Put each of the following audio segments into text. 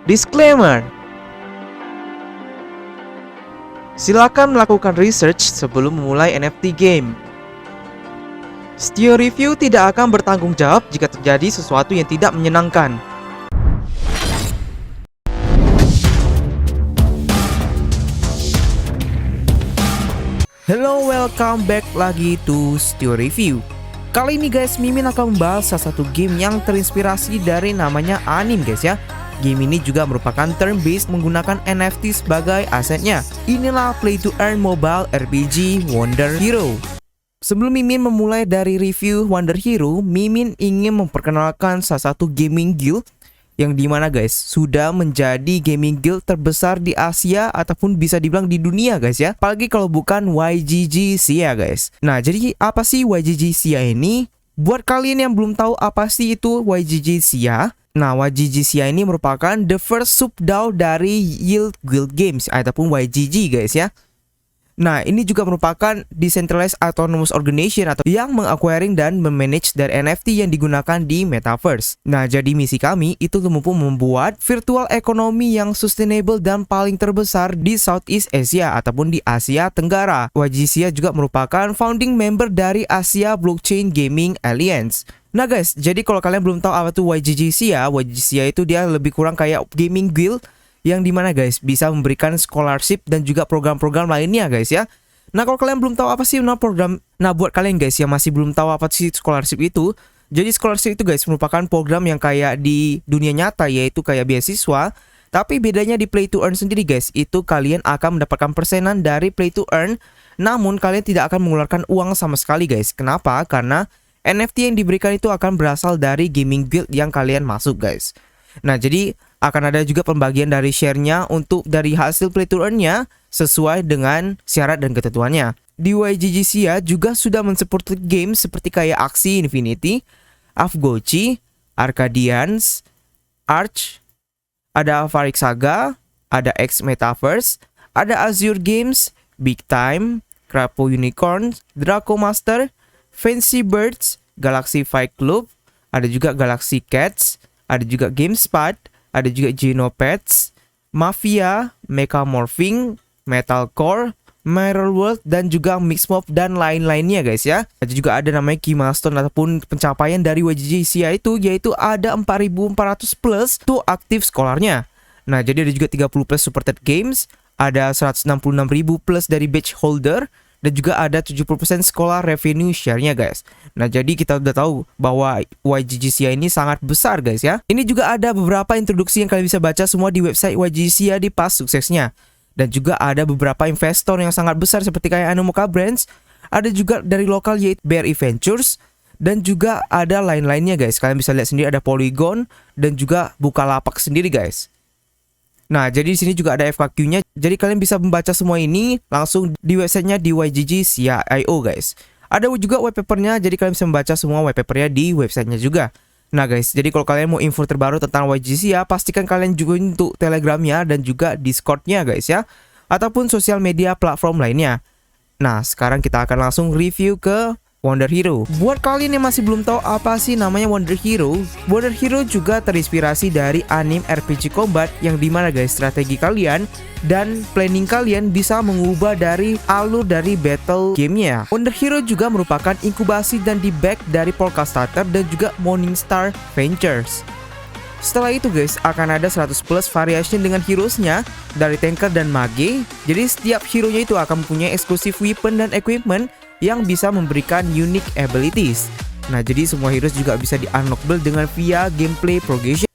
Disclaimer: silakan melakukan research sebelum memulai NFT game. Studio Review tidak akan bertanggung jawab jika terjadi sesuatu yang tidak menyenangkan. Hello, welcome back lagi to Studio Review. Kali ini guys, Mimin akan membahas salah satu game yang terinspirasi dari namanya anime guys ya. Game ini juga merupakan turn-based menggunakan NFT sebagai asetnya. Inilah Play to Earn Mobile RPG Wonder Hero. Sebelum Mimin memulai dari review Wonder Hero, Mimin ingin memperkenalkan salah satu gaming guild yang dimana guys sudah menjadi gaming guild terbesar di Asia ataupun bisa dibilang di dunia guys ya. Apalagi kalau bukan YGG Sia guys. Nah, jadi apa sih YGG Sia ini? Buat kalian yang belum tahu apa sih itu YGG Sia, nah, YGG Sia ini merupakan the first sub-DAO dari Yield Guild Games ataupun YGG guys ya. Nah, ini juga merupakan decentralized autonomous organization atau yang meng-acquiring dan memanage dari NFT yang digunakan di Metaverse. Nah, jadi misi kami itu mampu membuat virtual ekonomi yang sustainable dan paling terbesar di Southeast Asia ataupun di Asia Tenggara. YGG Sia juga merupakan founding member dari Asia Blockchain Gaming Alliance. Nah guys, jadi kalau kalian belum tahu apa tuh YGG Sia itu dia lebih kurang kayak gaming guild yang dimana guys bisa memberikan scholarship dan juga program-program lainnya guys ya. Nah, kalau kalian belum tahu apa sih program, nah buat kalian guys yang masih belum tahu apa sih scholarship itu, jadi scholarship itu guys merupakan program yang kayak di dunia nyata, yaitu kayak beasiswa. Tapi bedanya di Play to Earn sendiri guys, itu kalian akan mendapatkan persenan dari Play to Earn, namun kalian tidak akan mengeluarkan uang sama sekali guys. Kenapa? Karena NFT yang diberikan itu akan berasal dari gaming guild yang kalian masuk guys. Nah, jadi akan ada juga pembagian dari share-nya untuk dari hasil play to earn-nya sesuai dengan syarat dan ketentuannya. Di YGG Sia juga sudah mensupport game seperti kayak Axie Infinity, Afgochi, Arcadians, Arch, ada Farik Saga, ada X Metaverse, ada Azure Games, Big Time, Crapo Unicorn, Draco Master, Fancy Birds, Galaxy Fight Club, ada juga Galaxy Cats, ada juga GameSpot, ada juga Genopets, Mafia, Mechamorphing, Metalcore, Mirror World, dan juga Mixmob dan lain-lainnya guys ya. Ada juga ada namanya key milestone ataupun pencapaian dari YGG Sia itu, yaitu ada 4.400 plus tuh aktif scholarnya. Nah, jadi ada juga 30 plus supported games, ada 166.000 plus dari badge holder, dan juga ada 70% sekolah revenue share-nya guys. Nah, jadi kita udah tahu bahwa YGG Sia ini sangat besar guys ya. Ini juga ada beberapa introduksi yang kalian bisa baca semua di website YGG Sia di pas suksesnya. Dan juga ada beberapa investor yang sangat besar seperti kayak Anomoka Brands. Ada juga dari lokal yaitu BRI Ventures. Dan juga ada lain-lainnya guys. Kalian bisa lihat sendiri ada Polygon dan juga Bukalapak sendiri guys. Nah, jadi di sini juga ada FAQ-nya. Jadi kalian bisa membaca semua ini langsung di websitenya di YGG Sia.io guys. Ada juga white papernya, jadi kalian bisa membaca semua white papernya di websitenya juga. Nah guys, jadi kalau kalian mau info terbaru tentang YGG Sia, pastikan kalian juga untuk Telegramnya dan juga Discordnya guys ya, ataupun sosial media platform lainnya. Nah, sekarang kita akan langsung review ke Wonder Hero. Buat kalian yang masih belum tahu apa sih namanya Wonder Hero juga terinspirasi dari anime RPG combat yang dimana guys strategi kalian dan planning kalian bisa mengubah dari alur dari battle gamenya. Wonder Hero juga merupakan inkubasi dan di-back dari Polka Starter dan juga Morningstar Ventures. Setelah itu guys, akan ada 100 plus variation dengan heroes-nya dari tanker dan mage. Jadi setiap hero-nya itu akan mempunyai eksklusif weapon dan equipment yang bisa memberikan unique abilities. Nah, jadi semua heroes juga bisa di-unlockable dengan via gameplay progression.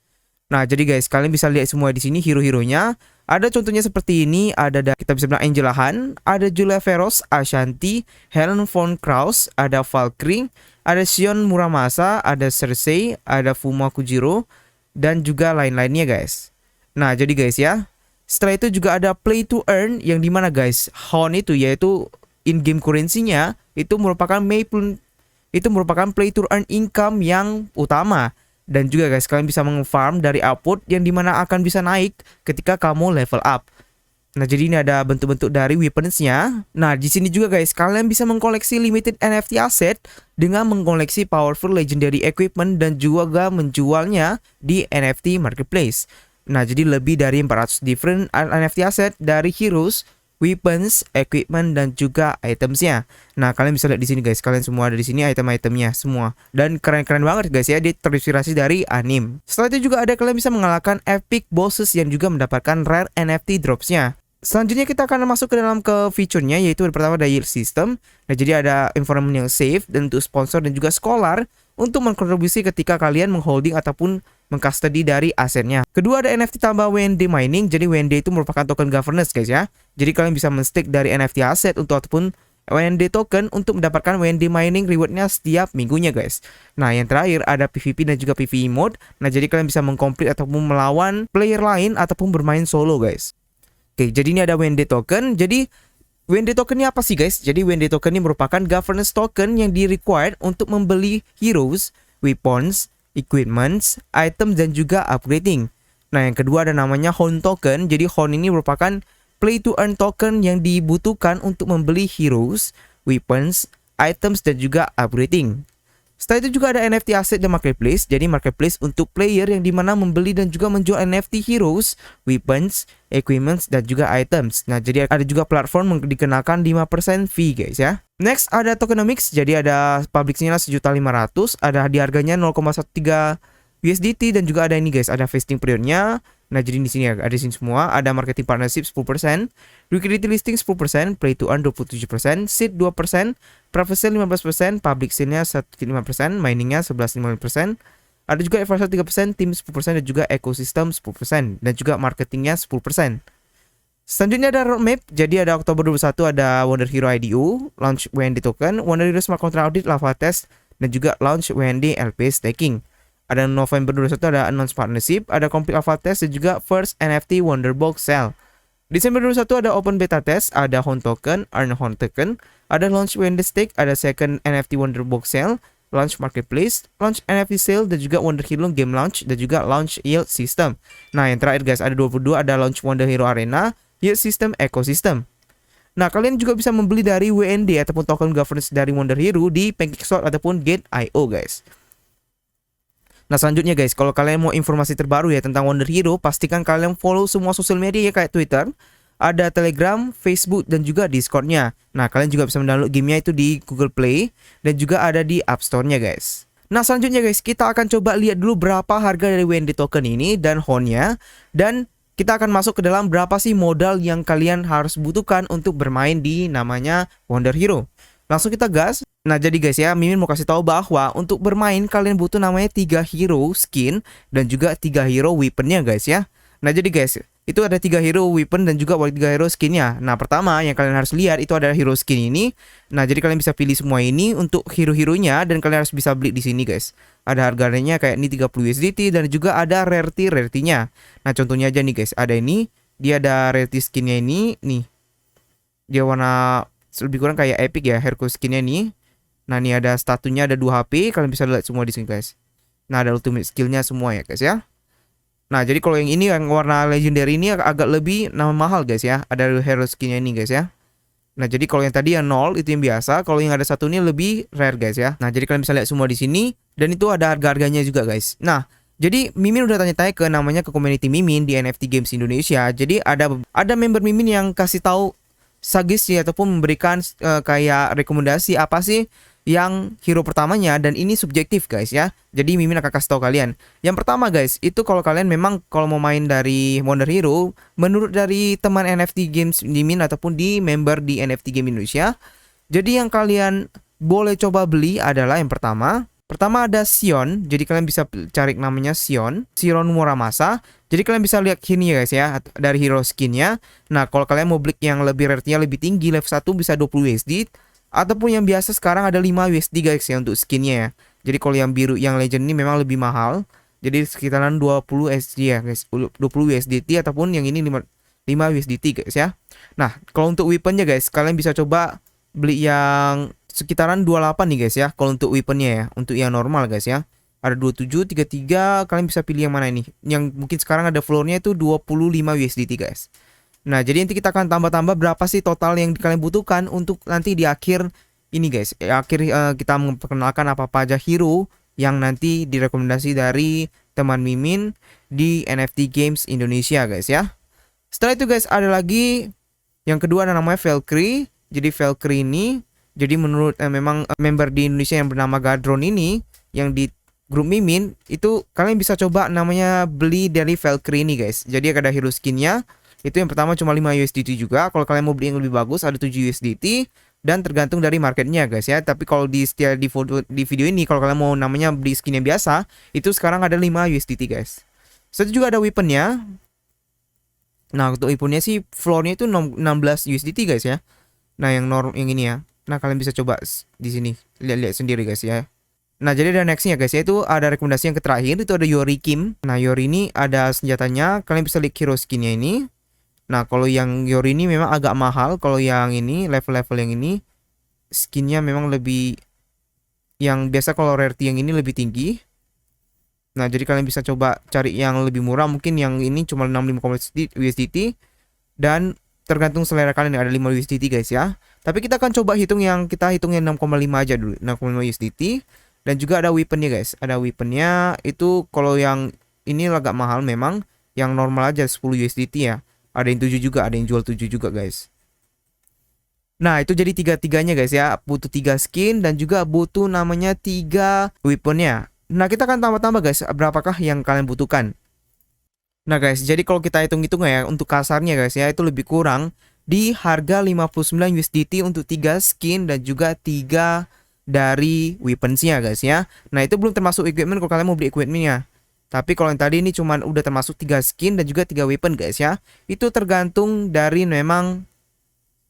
Nah, jadi guys, kalian bisa lihat semua di sini hero-heronya. Ada contohnya seperti ini, ada kita bisa bilang Angela Han, ada Julia Veros, Ashanti, Helen von Kraus, ada Valkyrie, ada Shion Muramasa, ada Cersei, ada Fuma Kujiro, dan juga lain-lainnya guys. Nah, jadi guys ya, setelah itu juga ada play to earn yang dimana guys, HON itu yaitu in-game currency-nya itu merupakan play to earn income yang utama. Dan juga guys, kalian bisa meng-farm dari output yang dimana akan bisa naik ketika kamu level up. Nah, jadi ini ada bentuk-bentuk dari weapons-nya. Nah, di sini juga guys, kalian bisa mengkoleksi limited NFT asset dengan mengkoleksi powerful legendary equipment dan juga menjualnya di NFT marketplace. Nah, jadi lebih dari 400 different NFT asset dari heroes, weapons, equipment, dan juga itemsnya. Nah, kalian bisa lihat di sini guys, kalian semua ada di sini item-itemnya semua. Dan keren-keren banget guys ya, dia terinspirasi dari anime. Setelah itu juga ada kalian bisa mengalahkan epic bosses yang juga mendapatkan rare NFT dropsnya. Selanjutnya kita akan masuk ke dalam ke fiturnya, yaitu yang pertama ada yield system. Nah, jadi ada environment yang safe dan untuk sponsor dan juga scholar untuk mengkontribusi ketika kalian mengholding ataupun mengcustody dari asetnya. Kedua ada NFT tambah WND mining. Jadi WND itu merupakan token governance guys ya. Jadi kalian bisa men-stake dari NFT aset untuk ataupun WND token untuk mendapatkan WND mining rewardnya setiap minggunya guys. Nah, yang terakhir ada PvP dan juga PvE mode. Nah, jadi kalian bisa mengkomplit ataupun melawan player lain ataupun bermain solo guys. Oke, jadi ini ada WND token. Jadi WND token ini apa sih guys? Jadi WND token ini merupakan governance token yang di-required untuk membeli heroes, weapons, equipments, items, dan juga upgrading. Nah, yang kedua ada namanya Hone token. Jadi Hone ini merupakan play to earn token yang dibutuhkan untuk membeli heroes, weapons, items, dan juga upgrading. Setelah itu juga ada NFT asset dan marketplace. Jadi marketplace untuk player yang dimana membeli dan juga menjual NFT heroes, weapons, equipments, dan juga items. Nah, jadi ada juga platform yang dikenakan 5% fee guys ya. Next ada tokenomics. Jadi ada public signal 1.500.000, ada di harganya 0,13 USDT, dan juga ada ini guys, ada vesting periodnya. Nah, jadi di sini ada di sini semua, ada marketing partnership 10%, liquidity listing 10%, play to earn 27%, seed 2%, private sale 15%, public sale-nya 1.5%, miningnya 11.5%, ada juga advisor 3%, team 10%, dan juga ecosystem 10%, dan juga marketingnya 10%. Selanjutnya ada roadmap. Jadi ada Oktober 21 ada Wonder Hero IDO, launch WND token, Wonder Hero Smart Contract Audit, Lava Test, dan juga launch WND LP staking. Ada November 21 ada announce partnership, ada complete alpha test, dan juga first NFT Wonderbox sale. Desember 21 ada open beta test, ada Hone token, earn Hone token, ada launch WND stake, ada second NFT Wonderbox sale, launch marketplace, launch NFT sale, dan juga Wonder Hero game launch, dan juga launch yield system. Nah, yang terakhir guys ada 22 ada launch Wonder Hero Arena, yield system, ecosystem. Nah, kalian juga bisa membeli dari WND ataupun token governance dari Wonder Hero di PancakeSwap ataupun Gate.io guys. Nah, selanjutnya guys, kalau kalian mau informasi terbaru ya tentang Wonder Hero, pastikan kalian follow semua sosial media ya, kayak Twitter, ada Telegram, Facebook, dan juga Discord-nya. Nah, kalian juga bisa mendownload gamenya itu di Google Play dan juga ada di App Store-nya guys. Nah, selanjutnya guys, kita akan coba lihat dulu berapa harga dari WND token ini dan Hone-nya, dan kita akan masuk ke dalam berapa sih modal yang kalian harus butuhkan untuk bermain di namanya Wonder Hero. Langsung kita gas. Nah, jadi guys ya, Mimin mau kasih tahu bahwa untuk bermain kalian butuh namanya 3 hero skin dan juga 3 hero weaponnya guys ya. Nah, jadi guys, itu ada 3 hero weapon dan juga 3 hero skinnya. Nah, pertama yang kalian harus lihat itu ada hero skin ini. Nah, jadi kalian bisa pilih semua ini untuk hero-heronya dan kalian harus bisa beli di sini guys. Ada harganya kayak ini 30 USDT dan juga ada rarity-nya. Nah, contohnya aja nih guys, ada ini, dia ada rarity skinnya ini nih. Dia warna lebih kurang kayak epic ya, hero skinnya nih. Nah, ini ada statunya, ada 2 HP, kalian bisa lihat semua di sini guys. Nah, ada ultimate skillnya semua ya guys ya. Nah, jadi kalau yang ini yang warna legendary ini agak lebih mahal guys ya. Ada hero skinnya ini guys ya. Nah, jadi kalau yang tadi yang 0 itu yang biasa, kalau yang ada satu ini lebih rare guys ya. Nah, jadi kalian bisa lihat semua di sini dan itu ada harga-harganya juga guys. Nah, jadi Mimin udah tanya-tanya ke namanya ke community Mimin di NFT Games Indonesia. Jadi ada member Mimin yang kasih tahu suggestion ataupun memberikan kayak rekomendasi apa sih yang hero pertamanya, dan ini subjektif guys ya. Jadi Mimin akan kasih tahu kalian. Yang pertama guys, itu kalau kalian memang kalau mau main dari Wonder Hero, menurut dari teman NFT Games Mimin ataupun di member di NFT Game Indonesia, jadi yang kalian boleh coba beli adalah yang pertama ada Sion. Jadi kalian bisa cari namanya Sion Muramasa. Jadi kalian bisa lihat sini ya guys ya, dari hero skinnya. Nah, kalau kalian mau beli yang lebih rare-nya lebih tinggi, level 1 bisa 20 USD. Ataupun yang biasa sekarang ada 5 USD guys ya untuk skinnya ya. Jadi kalau yang biru, yang legend ini memang lebih mahal. Jadi sekitaran 20 USD ya guys, 20 USDT, ataupun yang ini 5 USDT guys ya. Nah, kalau untuk weaponnya guys, kalian bisa coba beli yang sekitaran 28 nih guys ya. Kalau untuk weaponnya ya, untuk yang normal guys ya. Ada 27, 33, kalian bisa pilih yang mana ini. Yang mungkin sekarang ada floornya itu 25 USDT guys. Nah, jadi nanti kita akan tambah-tambah berapa sih total yang kalian butuhkan untuk nanti di akhir ini guys. Akhir kita memperkenalkan apa aja hero yang nanti direkomendasi dari teman Mimin di NFT Games Indonesia guys ya. Setelah itu guys ada lagi yang kedua ada namanya Valkyrie. Jadi Valkyrie ini jadi menurut memang member di Indonesia yang bernama Gadron ini yang di grup Mimin itu kalian bisa coba namanya beli dari Valkyrie ini guys. Jadi ada hero skinnya. Itu yang pertama cuma 5 USDT juga. Kalau kalian mau beli yang lebih bagus ada 7 USDT dan tergantung dari marketnya guys ya. Tapi kalau di video ini kalau kalian mau namanya beli skin yang biasa itu sekarang ada 5 USDT guys. Setelah juga ada weaponnya. Nah untuk weaponnya sih floornya itu 16 USDT guys ya. Nah yang ini ya. Nah kalian bisa coba di sini lihat-lihat sendiri guys ya. Nah jadi ada nextnya guys ya, itu ada rekomendasi yang terakhir itu ada Yori Kim. Nah Yori ini ada senjatanya, kalian bisa lihat hero skinnya ini. Nah kalau yang Yori ini memang agak mahal, kalau yang ini level-level yang ini skinnya memang lebih, yang biasa kalau rarity yang ini lebih tinggi. Nah jadi kalian bisa coba cari yang lebih murah, mungkin yang ini cuma 65 USDT dan tergantung selera kalian, ada 5 USDT guys ya. Tapi kita akan coba hitung yang 6,5 aja dulu, 6,5 USDT. Dan juga ada weaponnya guys. Ada weaponnya itu kalau yang ini agak mahal memang. Yang normal aja 10 USDT ya. Ada yang 7 juga, ada yang jual 7 juga guys. Nah itu jadi tiga-tiganya guys ya. Butuh 3 skin dan juga butuh namanya 3 weaponnya. Nah kita akan tambah-tambah guys, berapakah yang kalian butuhkan. Nah guys, jadi kalau kita hitung-hitung ya, untuk kasarnya guys ya, itu lebih kurang di harga 59 USDT untuk 3 skin dan juga 3 dari weaponsnya guys ya. Nah itu belum termasuk equipment kalau kalian mau beli equipmentnya. Tapi kalau yang tadi ini cuman udah termasuk 3 skin dan juga 3 weapon guys ya. Itu tergantung dari memang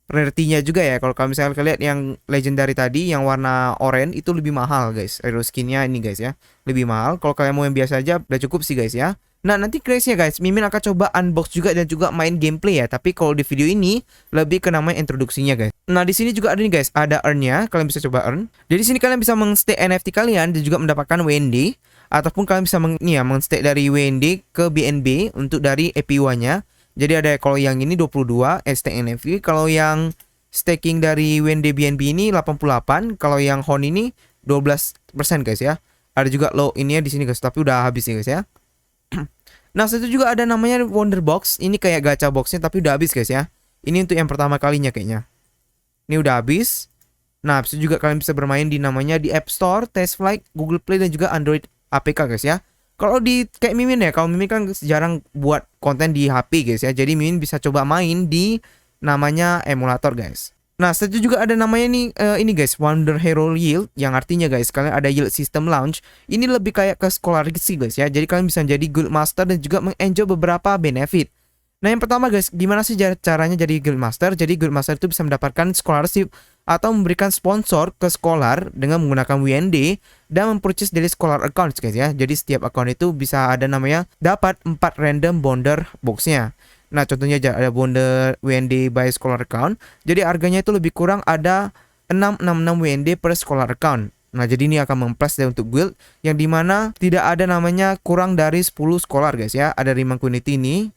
rarity-nya juga ya. Kalau misalnya kalian lihat yang legendary tadi yang warna oranye itu lebih mahal guys. Hero skinnya ini guys ya, lebih mahal. Kalau kalian mau yang biasa aja udah cukup sih guys ya. Nah nanti crash-nya guys, Mimin akan coba unbox juga dan juga main gameplay ya. Tapi kalau di video ini lebih ke namanya introduksinya guys. Nah di sini juga ada nih guys, ada earn-nya, kalian bisa coba earn. Jadi sini kalian bisa mengstake NFT kalian dan juga mendapatkan WND, ataupun kalian bisa mengstake dari WND ke BNB untuk dari APY-nya. Jadi ada kalau yang ini 22 stake NFT, kalau yang staking dari WND BNB ini 88, kalau yang HON ini 12% guys ya. Ada juga low ini ya di sini guys, tapi udah habis nih guys ya. Nah itu juga ada namanya Wonder Box. Ini kayak gacha boxnya tapi udah habis guys ya. Ini untuk yang pertama kalinya kayaknya. Ini udah habis. Nah itu juga kalian bisa bermain di namanya di App Store, Testflight, Google Play dan juga Android APK guys ya. Kalau di kayak Mimin ya, kalau Mimin kan jarang buat konten di HP guys ya. Jadi Mimin bisa coba main di namanya emulator guys. Nah setelah itu juga ada namanya nih ini guys, Wonder Hero Yield, yang artinya guys kalian ada yield system launch. Ini lebih kayak ke scholarity guys ya. Jadi kalian bisa jadi guild master dan juga mengenjoy beberapa benefit. Nah yang pertama guys, gimana sih caranya jadi guild master? Jadi guild master itu bisa mendapatkan scholarship atau memberikan sponsor ke scholar dengan menggunakan WND dan mempurchase dari scholar accounts guys ya. Jadi setiap account itu bisa ada namanya dapat 4 random bonder boxnya. Nah contohnya ada bonder WND by scholar account. Jadi harganya itu lebih kurang ada 666 WND per scholar account. Nah jadi ini akan memplus untuk guild yang dimana tidak ada namanya kurang dari 10 scholar guys ya. Ada Rimang Community ini.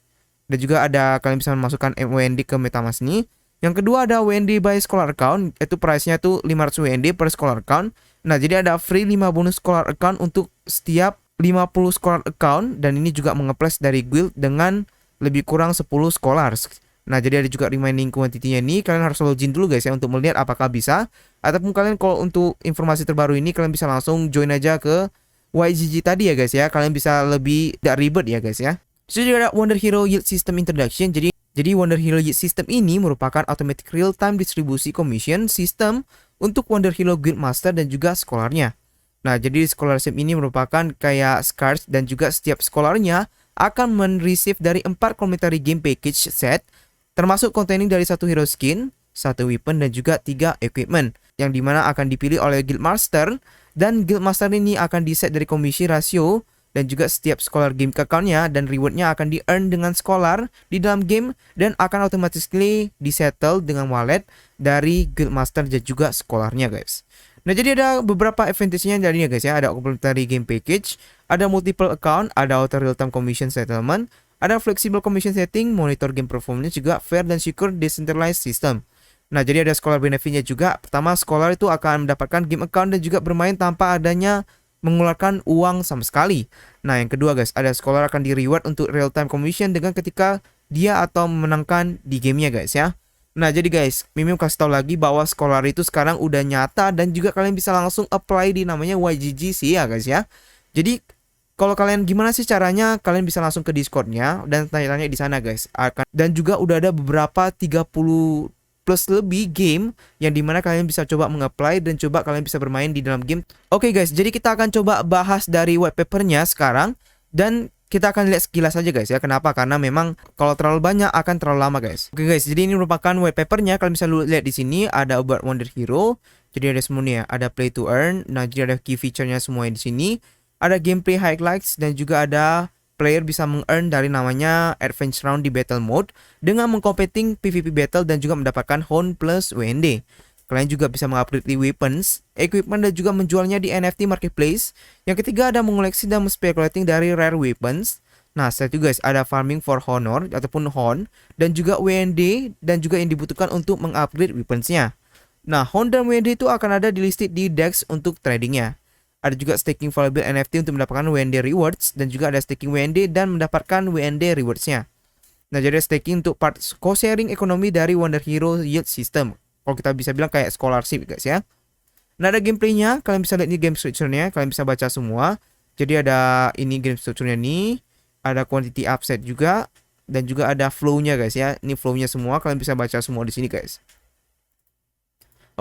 Dan juga ada kalian bisa memasukkan WND ke Metamask ini. Yang kedua ada WND by scholar account. Itu price-nya tuh 500 WND per scholar account. Nah jadi ada free 5 bonus scholar account untuk setiap 50 scholar account. Dan ini juga mengeplus dari guild dengan lebih kurang 10 scholars. Nah jadi ada juga remaining quantity-nya ini. Kalian harus login dulu guys ya untuk melihat apakah bisa. Ataupun kalian kalau untuk informasi terbaru ini kalian bisa langsung join aja ke YGG tadi ya guys ya. Kalian bisa lebih tidak ribet ya guys ya. Jadi juga ada Wonder Hero Yield System Introduction. Jadi Wonder Hero Yield System ini merupakan automatic real-time distribusi commission system untuk Wonder Hero Guild Master dan juga scholarnya. Nah jadi scholarship ini merupakan kayak scars dan juga setiap scholarnya akan men-receive dari 4 complimentary game package set, termasuk containing dari 1 hero skin, 1 weapon dan juga 3 equipment, yang dimana akan dipilih oleh Guild Master. Dan Guild Master ini akan di-set dari komisi rasio dan juga setiap scholar game account-nya, dan rewardnya akan di-earn dengan scholar di dalam game dan akan automatically di-settle dengan wallet dari Guild Master dan juga scholarnya guys. Nah jadi ada beberapa advantage-nya jadinya guys ya. Ada complementary game package, ada multiple account, ada auto real time commission settlement, ada flexible commission setting, monitor game performance, juga fair dan secure decentralized system. Nah jadi ada scholar benefitnya juga. Pertama, scholar itu akan mendapatkan game account dan juga bermain tanpa adanya mengeluarkan uang sama sekali. Nah, yang kedua guys, ada scholar akan di reward untuk real time commission dengan ketika dia atau memenangkan di gamenya guys ya. Nah, jadi guys, Mimin kasih tahu lagi bahwa scholar itu sekarang udah nyata dan juga kalian bisa langsung apply di namanya YGGC ya guys ya. Jadi kalau kalian gimana sih caranya, kalian bisa langsung ke Discordnya dan tanya-tanya di sana guys. Dan juga udah ada beberapa 30 plus lebih game yang dimana kalian bisa coba mengapply dan coba kalian bisa bermain di dalam game. Oke guys, jadi kita akan coba bahas dari white papernya sekarang dan kita akan lihat sekilas aja guys ya. Kenapa? Karena memang kalau terlalu banyak akan terlalu lama guys. Oke guys, jadi ini merupakan white papernya. Kalian bisa lihat di sini ada About Wonder Hero. Jadi ada semuanya, ada play to earn. Nah, jadi ada key feature-nya semuanya di sini. Ada gameplay highlights dan juga ada player bisa meng-earn dari namanya advance round di battle mode dengan mengcompeting PvP battle dan juga mendapatkan Hone plus WND. Kalian juga bisa mengupgrade di weapons, equipment dan juga menjualnya di NFT marketplace. Yang ketiga ada mengoleksi dan speculating dari rare weapons. Nah, setelah itu guys ada farming for honor ataupun Hone dan juga WND dan juga yang dibutuhkan untuk mengupgrade weaponsnya. Nah, Hone dan WND itu akan ada di listed di DEX untuk tradingnya. Ada juga staking valuable NFT untuk mendapatkan WND rewards dan juga ada staking WND dan mendapatkan WND rewardsnya. Nah, jadi staking untuk part co-sharing ekonomi dari Wonder Hero Yield System. Kalau kita bisa bilang kayak scholarship guys ya. Nah, ada gameplaynya, kalian bisa lihat ini game structure-nya, kalian bisa baca semua. Jadi ada ini game structure-nya nih, ada quantity upset juga dan juga ada flow-nya guys ya. Ini flow-nya semua, kalian bisa baca semua di sini guys.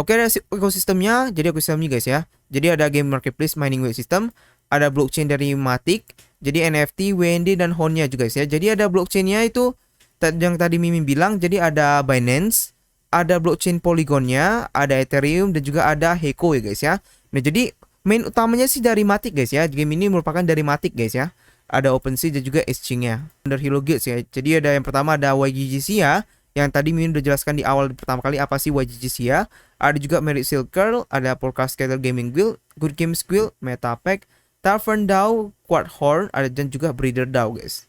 Oke, ada ekosistemnya. Jadi ekosistemnya guys ya. Jadi ada game marketplace mining wave system, ada blockchain dari Matic, jadi NFT, WND dan Hone-nya juga guys ya. Jadi ada blockchain-nya itu yang tadi Mimin bilang, jadi ada Binance, ada blockchain Polygon-nya, ada Ethereum dan juga ada Heco ya guys ya. Nah, jadi main utamanya sih dari Matic guys ya. Game ini merupakan dari Matic guys ya. Ada OpenSea dan juga exchange-nya. Wonder Hero Guilds ya. Jadi ada yang pertama ada YGGC ya. Yang tadi Mimin udah jelaskan di awal pertama kali apa sih YGGC ya. Ada juga Merit Seal Curl, ada Polka Scatter Gaming Guild, Good Games Guild, Metapack, Tavern DAO, Quad Horn, ada dan juga Breeder DAO guys.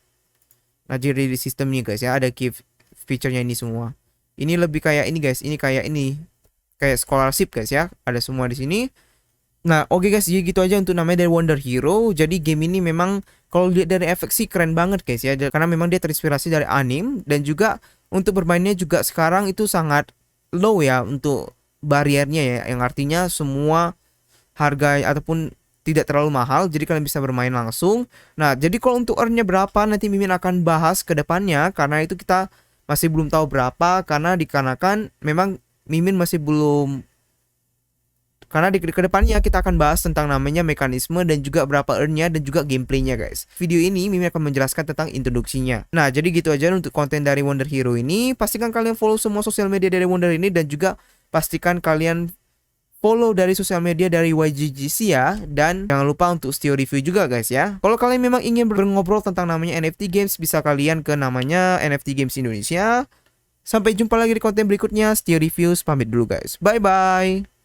Nah, jadi di sistemnya guys ya, ada key feature-nya ini semua. Ini lebih kayak ini guys, ini kayak scholarship guys ya, ada semua di sini. Nah, oke guys, jadi gitu aja untuk namanya dari Wonder Hero. Jadi game ini memang kalau lihat dari efek sih keren banget guys ya, karena memang dia terinspirasi dari anime dan juga untuk bermainnya juga sekarang itu sangat low ya untuk bariernya ya, yang artinya semua harga ataupun tidak terlalu mahal, jadi kalian bisa bermain langsung. Nah, jadi kalau untuk earnnya berapa nanti Mimin akan bahas ke depannya, karena itu kita masih belum tahu berapa, karena dikarenakan memang Mimin masih belum, karena di kedepannya kita akan bahas tentang namanya mekanisme dan juga berapa earnnya dan juga gameplaynya guys. Video ini Mimin akan menjelaskan tentang introduksinya. Nah, jadi gitu aja untuk konten dari Wonder Hero ini. Pastikan kalian follow semua sosial media dari Wonder ini dan juga pastikan kalian follow dari sosial media dari YGGC ya. Dan jangan lupa untuk Stio Review juga guys ya. Kalau kalian memang ingin ngobrol tentang namanya NFT Games, bisa kalian ke namanya NFT Games Indonesia. Sampai jumpa lagi di konten berikutnya. Stio Reviews pamit dulu guys. Bye bye.